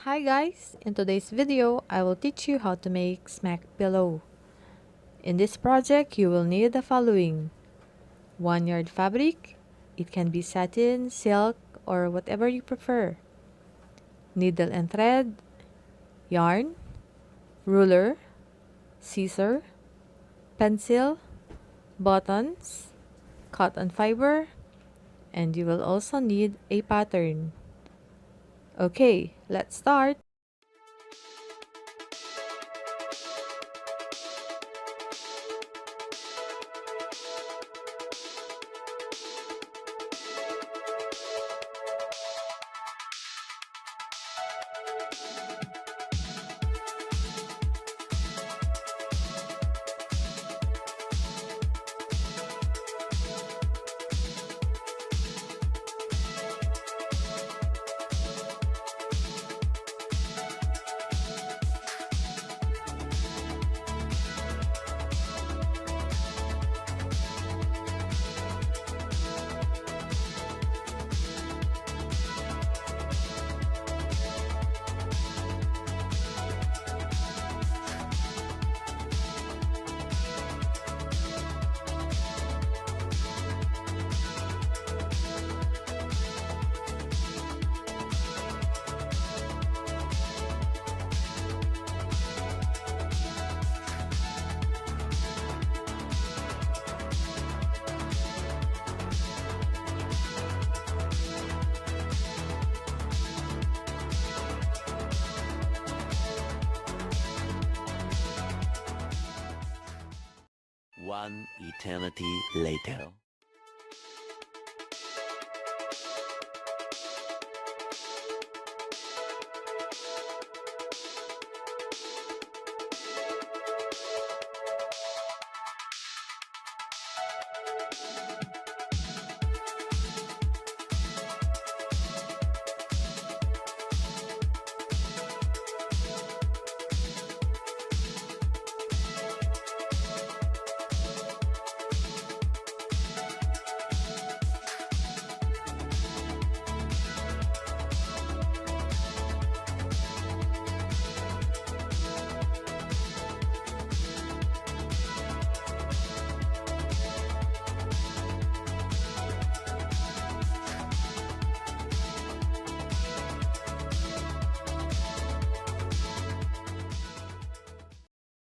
Hi guys, in today's video, I will teach you how to make Smocked pillow. In this project, you will need the following. 1 yard fabric, it can be satin, silk, or whatever you prefer. Needle and thread, yarn, ruler, scissor, pencil, buttons, cotton fiber, and you will also need a pattern. Okay, let's start. One eternity later.